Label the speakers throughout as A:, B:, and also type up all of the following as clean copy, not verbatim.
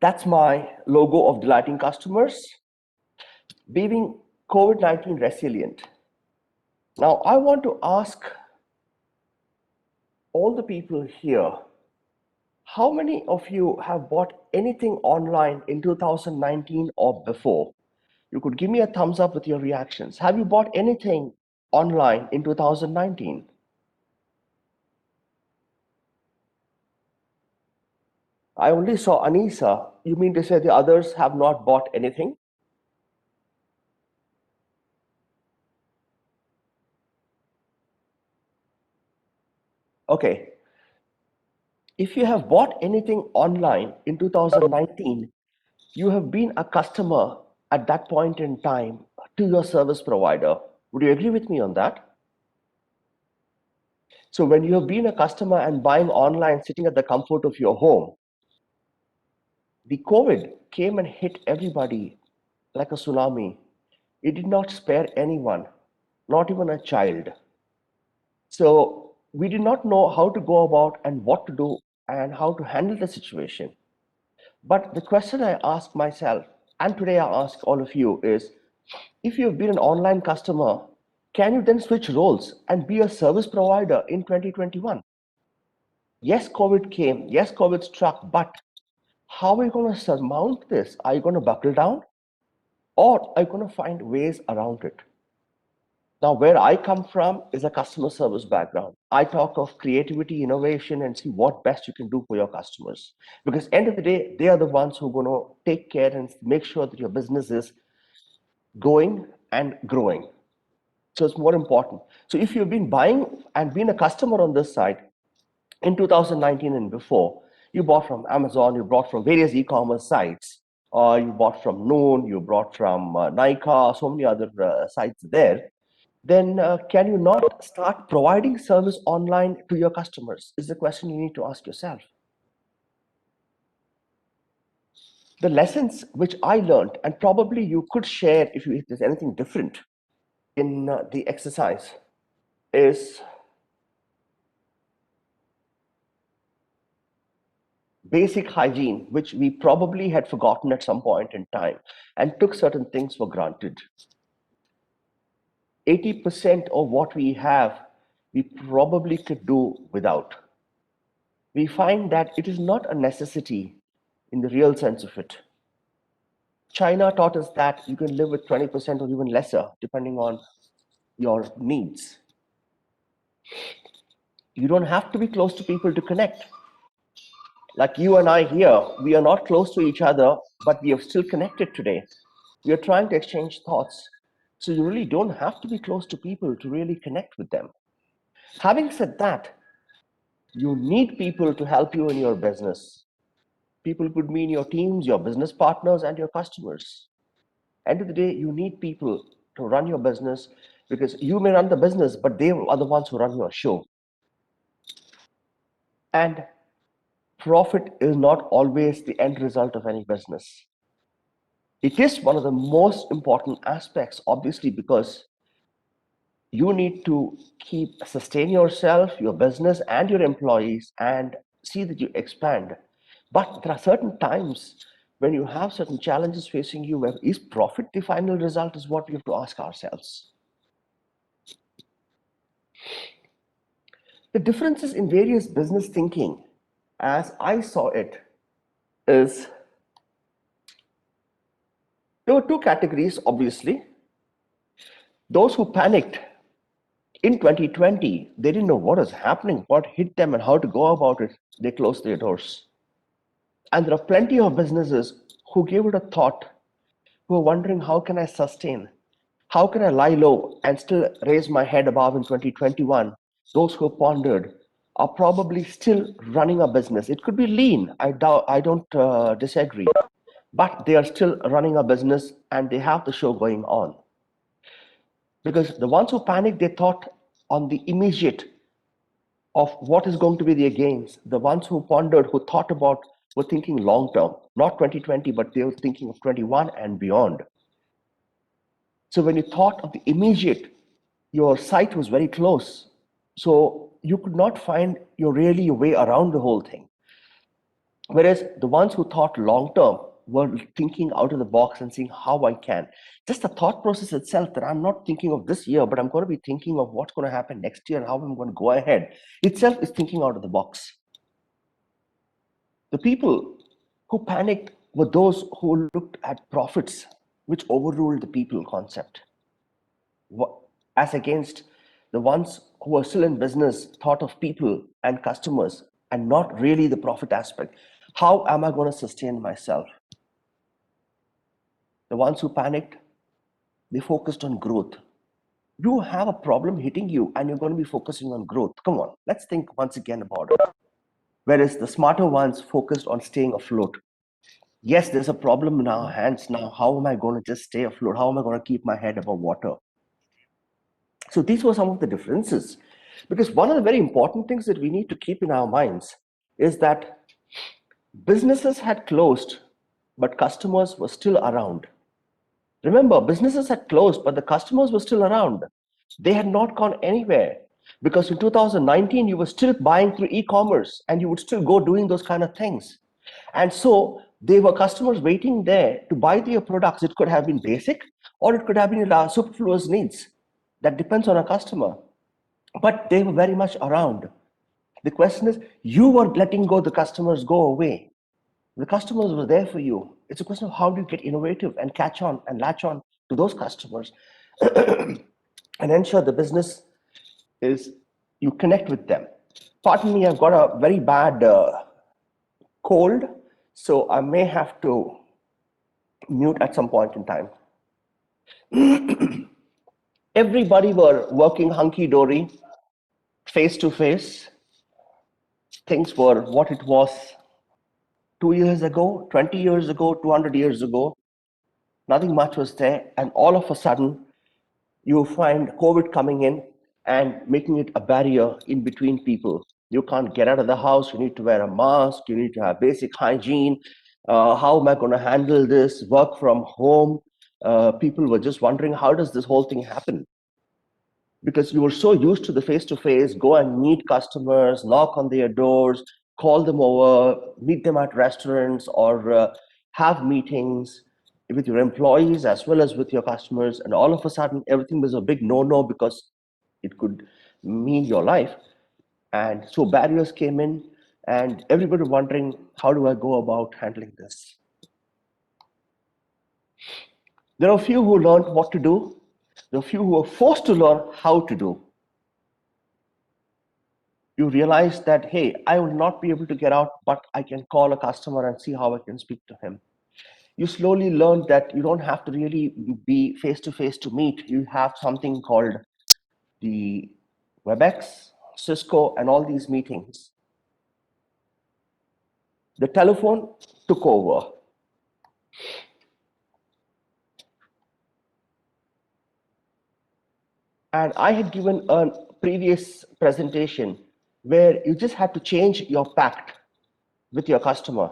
A: That's my logo of delighting customers, being COVID-19 resilient. Now, I want to ask all the people here, how many of you have bought anything online in 2019 or before? You could give me a thumbs up with your reactions. Have you bought anything online in 2019? I only saw Anisa. You mean to say the others have not bought anything? Okay. If you have bought anything online in 2019, you have been a customer at that point in time to your service provider. Would you agree with me on that? So when you have been a customer and buying online, sitting at the comfort of your home, the COVID came and hit everybody like a tsunami. It did not spare anyone, not even a child. So we did not know how to go about and what to do and how to handle the situation. But the question I ask myself, and today I ask all of you, is if you've been an online customer, can you then switch roles and be a service provider in 2021? Yes, COVID came, yes, COVID struck, but how are you going to surmount this? Are you going to buckle down or are you going to find ways around it? Now, where I come from is a customer service background. I talk of creativity, innovation, and see what best you can do for your customers. Because end of the day, they are the ones who are going to take care and make sure that your business is going and growing. So it's more important. So if you've been buying and been a customer on this side in 2019 and before, you bought from Amazon, you bought from various e-commerce sites, you bought from Noon, you bought from Nika, so many other sites there, then can you not start providing service online to your customers? Is the question you need to ask yourself. The lessons which I learned, and probably you could share if there's anything different in the exercise, is basic hygiene, which we probably had forgotten at some point in time and took certain things for granted. 80% of what we have, we probably could do without. We find that it is not a necessity in the real sense of it. China taught us that you can live with 20% or even lesser, depending on your needs. You don't have to be close to people to connect. Like you and I here, we are not close to each other, but we are still connected today. We are trying to exchange thoughts. So you really don't have to be close to people to really connect with them. Having said that, you need people to help you in your business. People could mean your teams, your business partners, and your customers. End of the day, you need people to run your business because you may run the business, but they are the ones who run your show. And profit is not always the end result of any business. It is one of the most important aspects, obviously, because you need to sustain yourself, your business, and your employees and see that you expand. But there are certain times when you have certain challenges facing you where is profit the final result is what we have to ask ourselves. The differences in various business thinking, as I saw it, is there were two categories, obviously. Those who panicked in 2020, they didn't know what was happening, what hit them, and how to go about it. They closed their doors. And there are plenty of businesses who gave it a thought, who are wondering, how can I sustain? How can I lie low and still raise my head above in 2021? Those who pondered are probably still running a business. It could be lean, I don't disagree, but they are still running a business and they have the show going on. Because the ones who panicked, they thought on the immediate of what is going to be their gains. The ones who pondered, who thought about, were thinking long term, not 2020, but they were thinking of 21 and beyond. So when you thought of the immediate, your sight was very close. So you could not find your way around the whole thing. Whereas the ones who thought long term were thinking out of the box and seeing how I can. Just the thought process itself that I'm not thinking of this year, but I'm going to be thinking of what's going to happen next year and how I'm going to go ahead itself is thinking out of the box. The people who panicked were those who looked at profits, which overruled the people concept, as against the ones who were still in business thought of people and customers and not really the profit aspect. How am I going to sustain myself? The ones who panicked, they focused on growth. You have a problem hitting you and you're going to be focusing on growth. Come on, let's think once again about it. Whereas the smarter ones focused on staying afloat. Yes, there's a problem in our hands now. How am I going to just stay afloat? How am I going to keep my head above water? So these were some of the differences. Because one of the very important things that we need to keep in our minds is that businesses had closed, but customers were still around. Remember, businesses had closed, but the customers were still around. They had not gone anywhere because in 2019, you were still buying through e commerce and you would still go doing those kind of things. And so there were customers waiting there to buy their products. It could have been basic or it could have been superfluous needs. That depends on a customer. But they were very much around. The question is, you were letting go the customers go away. The customers were there for you. It's a question of how do you get innovative and catch on and latch on to those customers and ensure the business is you connect with them. Pardon me, I've got a very bad cold, so I may have to mute at some point in time. Everybody were working hunky dory, face to face. Things were what it was 2 years ago, 20 years ago, 200 years ago. Nothing much was there, and all of a sudden, you find COVID coming in and making it a barrier in between people. You can't get out of the house, you need to wear a mask, you need to have basic hygiene. How am I going to handle this? Work from home. People were just wondering, how does this whole thing happen? Because you were so used to the face to face, go and meet customers, knock on their doors, call them over, meet them at restaurants, or have meetings with your employees as well as with your customers. And all of a sudden, everything was a big no no because it could mean your life. And so barriers came in, and everybody wondering, how do I go about handling this? There are a few who learned what to do, there are a few who were forced to learn how to do. You realize that, hey, I will not be able to get out, but I can call a customer and see how I can speak to him. You slowly learn that you don't have to really be face to face to meet. You have something called the WebEx, Cisco, and all these meetings. The telephone took over. And I had given a previous presentation where you just had to change your pact with your customer.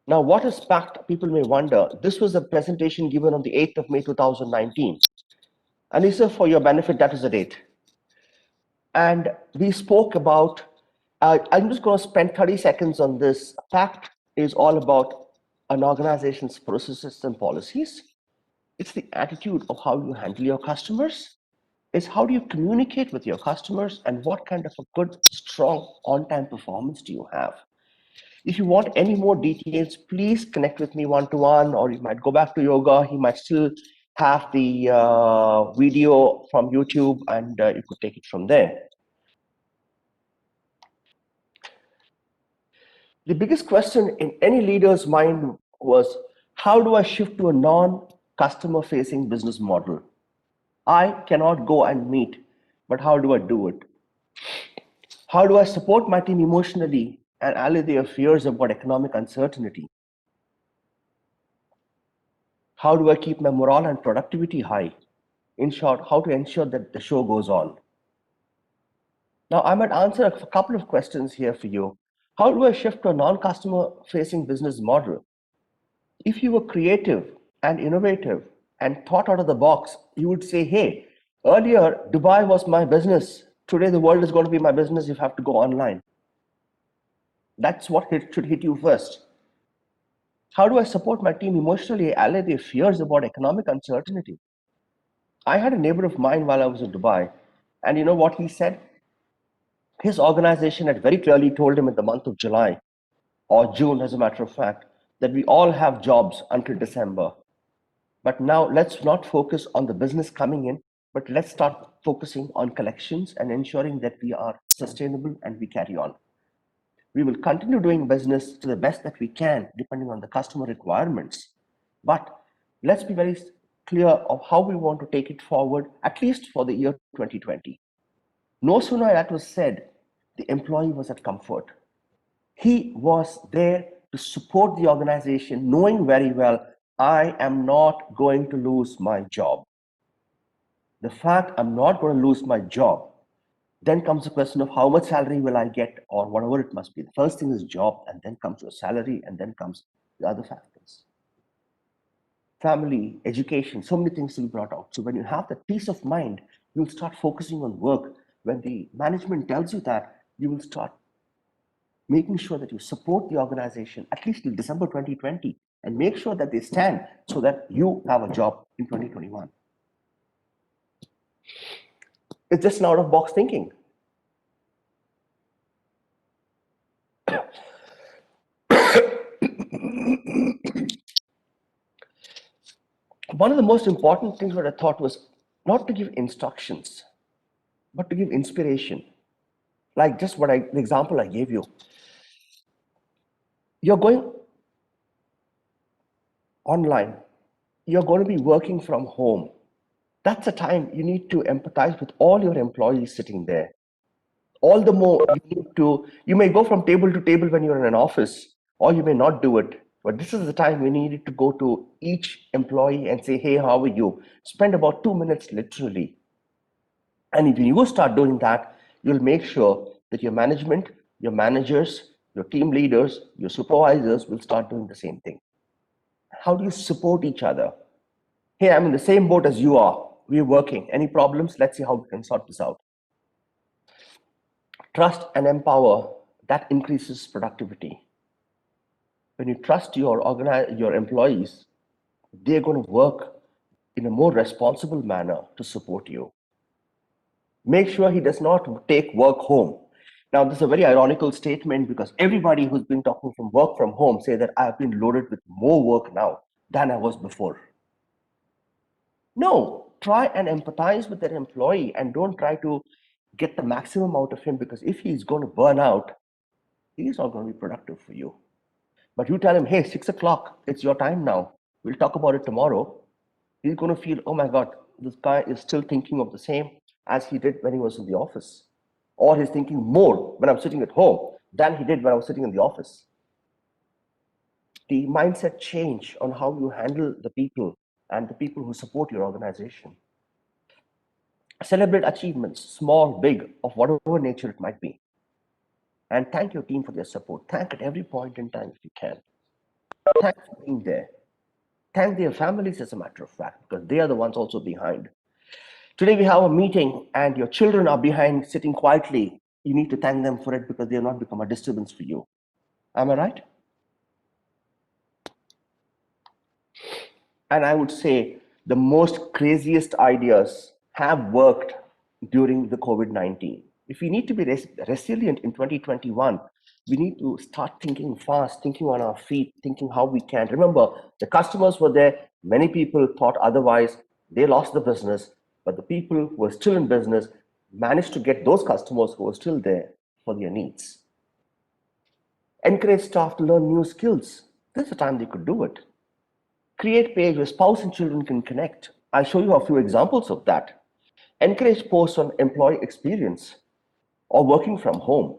A: Now, what is pact? People may wonder. This was a presentation given on the 8th of May 2019. And this is for your benefit, that is the date. And we spoke about, I'm just going to spend 30 seconds on this. Pact is all about an organization's processes and policies. It's the attitude of how you handle your customers. It's how do you communicate with your customers and what kind of a good, strong, on-time performance do you have. If you want any more details, please connect with me one-to-one, or you might go back to yoga. He might still have the video from YouTube, and you could take it from there. The biggest question in any leader's mind was, how do I shift to a non-customer facing business model? I cannot go and meet, but how do I do it? How do I support my team emotionally and allay their fears about economic uncertainty? How do I keep my morale and productivity high? In short, how to ensure that the show goes on. Now, I might answer a couple of questions here for you. How do I shift to a non-customer facing business model? If you were creative and innovative and thought out of the box, you would say, hey, earlier Dubai was my business. Today the world is going to be my business. You have to go online. That's what should hit you first. How do I support my team emotionally, allay their fears about economic uncertainty? I had a neighbor of mine while I was in Dubai, and you know what he said? His organization had very clearly told him in the month of July or June, as a matter of fact, that we all have jobs until December. But now let's not focus on the business coming in, but let's start focusing on collections and ensuring that we are sustainable and we carry on. We will continue doing business to the best that we can, depending on the customer requirements. But let's be very clear of how we want to take it forward, at least for the year 2020. No sooner that was said, the employee was at comfort. He was there to support the organization, knowing very well, I am not going to lose my job. The fact I'm not going to lose my job, then comes the question of how much salary will I get or whatever it must be. The first thing is job, and then comes your salary, and then comes the other factors. Family, education, so many things to be brought out. So when you have that peace of mind, you'll start focusing on work. When the management tells you that, you will start making sure that you support the organization at least till December 2020 and make sure that they stand so that you have a job in 2021. It's just an out of box thinking. One of the most important things that I thought was not to give instructions, but to give inspiration. Like just the example I gave you. You're going online, you're going to be working from home. That's a time you need to empathize with all your employees sitting there. All the more you may go from table to table when you're in an office, or you may not do it. But this is the time we needed to go to each employee and say, hey, how are you? Spend about 2 minutes literally. And if you start doing that, you'll make sure that your management, your managers, your team leaders, your supervisors will start doing the same thing. How do you support each other? Hey, I'm in the same boat as you are. We're working. Any problems? Let's see how we can sort this out. Trust and empower, that increases productivity. When you trust your employees, they're going to work in a more responsible manner to support you. Make sure he does not take work home. Now, this is a very ironical statement because everybody who's been talking from work from home say that I've been loaded with more work now than I was before. No, try and empathize with that employee and don't try to get the maximum out of him, because if he's going to burn out, he's not going to be productive for you. But you tell him, hey, 6 o'clock, it's your time now. We'll talk about it tomorrow. He's going to feel, oh my God, this guy is still thinking of the same as he did when he was in the office. Or he's thinking more when I'm sitting at home than he did when I was sitting in the office. The mindset change on how you handle the people and the people who support your organization. Celebrate achievements, small, big, of whatever nature it might be. And thank your team for their support. Thank at every point in time if you can. Thanks for being there. Thank their families, as a matter of fact, because they are the ones also behind. Today we have a meeting and your children are behind sitting quietly. You need to thank them for it because they have not become a disturbance for you. Am I right? And I would say the most craziest ideas have worked during the COVID-19. If we need to be resilient in 2021, we need to start thinking fast, thinking on our feet, thinking how we can. Remember, the customers were there. Many people thought otherwise. They lost the business, but the people who were still in business managed to get those customers who were still there for their needs. Encourage staff to learn new skills. This is the time they could do it. Create page where spouse and children can connect. I'll show you a few examples of that. Encourage posts on employee experience or working from home.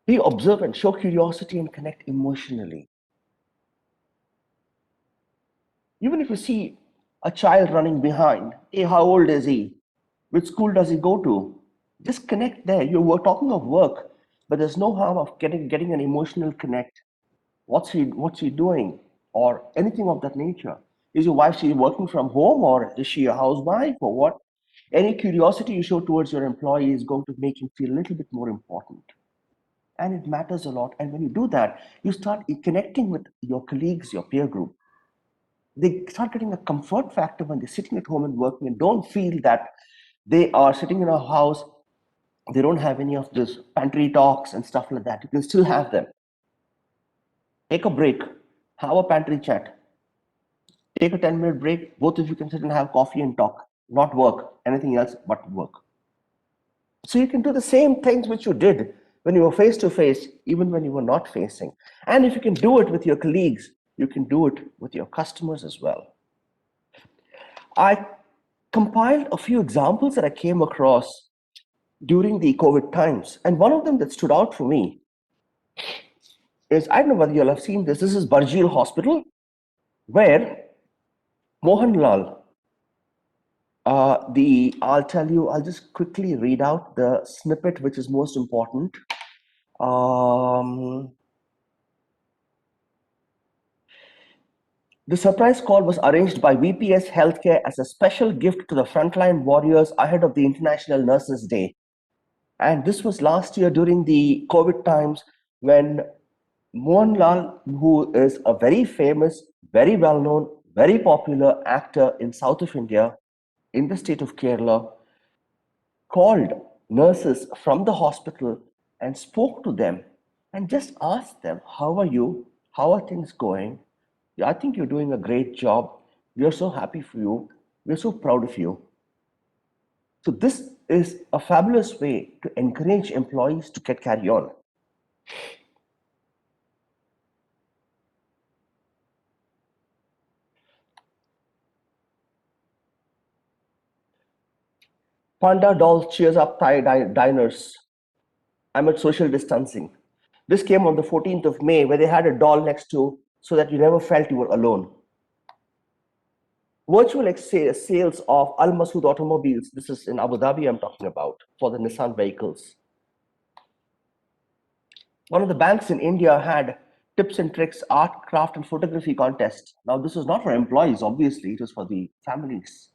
A: Be observant, show curiosity, and connect emotionally. Even if you see a child running behind, hey, how old is he? Which school does he go to? Just connect there. You were talking of work, but there's no harm of getting an emotional connect. What's she doing? Or anything of that nature. Is your wife she working from home, or is she a housewife, or what? Any curiosity you show towards your employee is going to make him feel a little bit more important. and it matters a lot. And when you do that, you start connecting with your colleagues, your peer group. They start getting a comfort factor when they're sitting at home and working and don't feel that they are sitting in a house. They don't have any of this pantry talks and stuff like that. You can still have them. Take a break, have a pantry chat, take a 10-minute break. Both of you can sit and have coffee and talk, not work, anything else but work. So you can do the same things which you did when you were face to face, even when you were not facing. And if you can do it with your colleagues, you can do it with your customers as well. I compiled a few examples that I came across during the COVID times. And one of them that stood out for me is, I don't know whether you'll have seen this. This is Barjeel Hospital, where Mohanlal, I'll tell you, I'll just quickly read out the snippet which is most important. Um, the surprise call was arranged by VPS Healthcare as a special gift to the frontline warriors ahead of the International Nurses Day. And this was last year during the COVID times when Mohanlal, who is a very famous, very well known, very popular actor in south of India, in the state of Kerala, called nurses from the hospital and spoke to them and just asked them, how are you? How are things going? I think you're doing a great job. We are so happy for you. We're so proud of you. So this is a fabulous way to encourage employees to get carry on. Panda doll cheers up Thai diners amid social distancing. This came on the 14th of May, where they had a doll next to so that you never felt you were alone. Virtual sales of Al Masaood Automobiles, this is in Abu Dhabi I'm talking about, for the Nissan vehicles. One of the banks in India had tips and tricks, art, craft, and photography contest. Now, this was not for employees, obviously, it was for the families.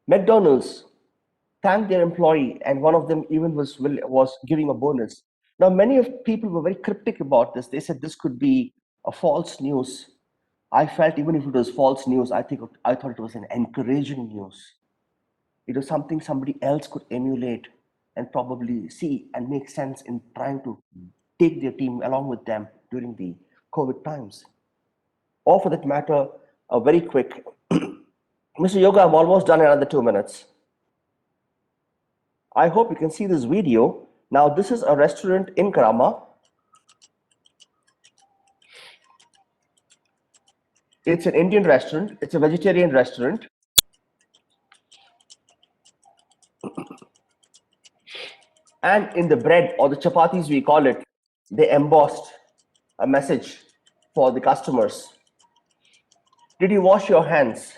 A: McDonald's thanked their employee, and one of them even was giving a bonus. Now, many of people were very cryptic about this. They said this could be a false news. I felt even if it was false news, I thought it was an encouraging news. It was something somebody else could emulate and probably see and make sense in trying to take their team along with them during the COVID times. Or for that matter, a very quick, Mr. Yoga, I'm almost done in another 2 minutes. I hope you can see this video. Now, this is a restaurant in Karama. It's an Indian restaurant. It's a vegetarian restaurant. And in the bread or the chapatis, we call it, they embossed a message for the customers. Did you wash your hands?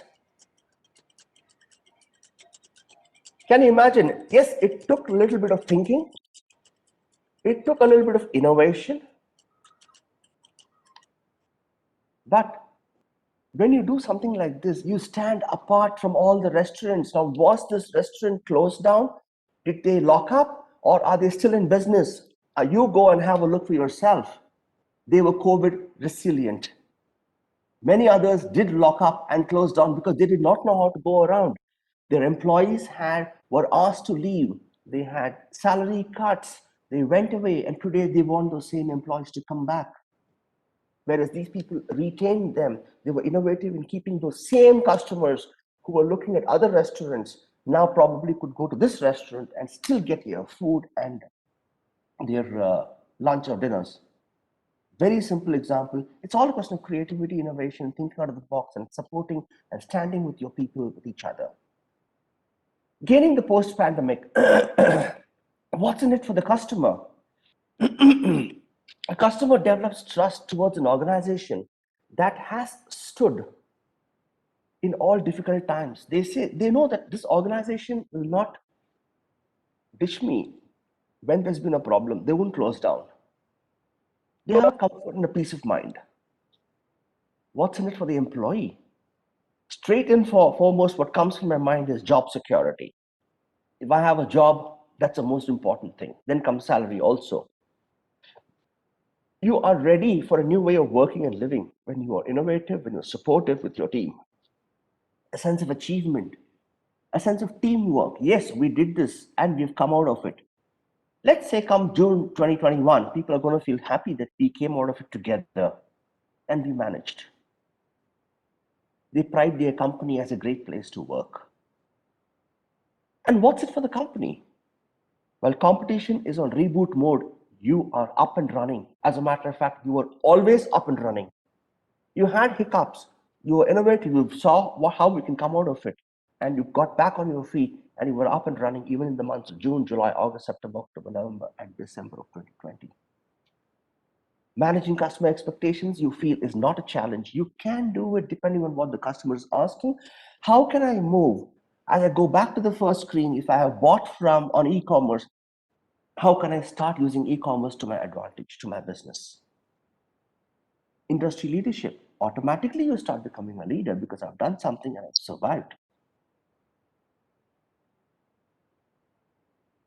A: Can you imagine? Yes, it took a little bit of thinking. It took a little bit of innovation. But when you do something like this, you stand apart from all the restaurants. Now, was this restaurant closed down? Did they lock up? Or are they still in business? You go and have a look for yourself. They were COVID resilient. Many others did lock up and close down because they did not know how to go around. Their employees were asked to leave. They had salary cuts. They went away, and today they want those same employees to come back. Whereas these people retained them. They were innovative in keeping those same customers who were looking at other restaurants now probably could go to this restaurant and still get their food and their lunch or dinners. Very simple example. It's all a question of creativity, innovation, thinking out of the box, and supporting and standing with your people, with each other. Gaining the post pandemic, what's in it for the customer? A customer develops trust towards an organization that has stood in all difficult times. They know that this organization will not dish me when there's been a problem. They won't close down. They have a comfort and a peace of mind. What's in it for the employee? Straight in for foremost, what comes to my mind is job security. If I have a job, That's the most important thing. Then comes salary also. You are ready for a new way of working and living when you are innovative, when you're supportive with your team. A sense of achievement, a sense of teamwork. Yes, we did this and we've come out of it. Let's say come June 2021, people are going to feel happy that we came out of it together and we managed. They pride their company as a great place to work. And what's it for the company? While competition is on reboot mode, you are up and running. As a matter of fact, you are always up and running. You had hiccups, you were innovative, you saw how we can come out of it, and you got back on your feet and you were up and running even in the months of June, July, August, September, October, November, and December of 2020. Managing customer expectations you feel is not a challenge. You can do it depending on what the customer is asking. How can I move? As I go back to the first screen, if I have bought from on e-commerce, how can I start using e-commerce to my advantage, to my business? Industry leadership. Automatically, you start becoming a leader because I've done something and I've survived.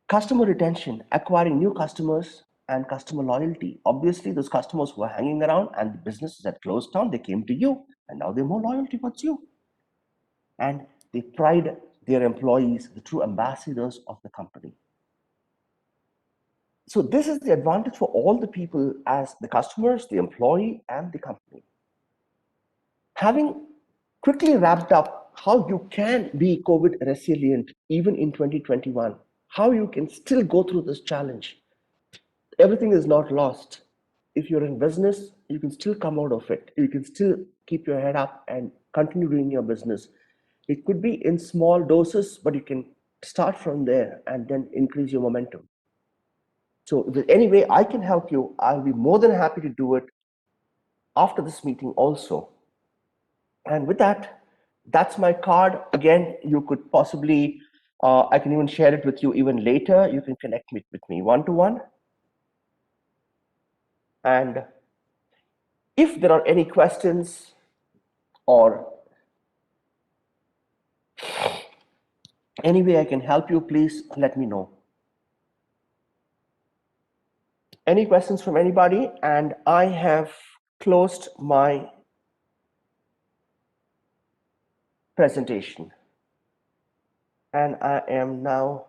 A: Customer retention, acquiring new customers and customer loyalty. Obviously, those customers who are hanging around and the businesses that closed down, they came to you and now they're more loyal towards you. And they pride their employees, the true ambassadors of the company. So this is the advantage for all the people as the customers, the employee, and the company. Having quickly wrapped up how you can be COVID resilient even in 2021, how you can still go through this challenge. Everything is not lost. If you're in business, you can still come out of it. You can still keep your head up and continue doing your business. It could be in small doses, but you can start from there and then increase your momentum. So if there's any way I can help you, I'll be more than happy to do it after this meeting also. And with that, that's my card. Again, you could possibly, I can even share it with you even later. You can connect with me one-to-one. And if there are any questions or any way I can help you, please let me know. Any questions from anybody? And I have closed my presentation. And I am now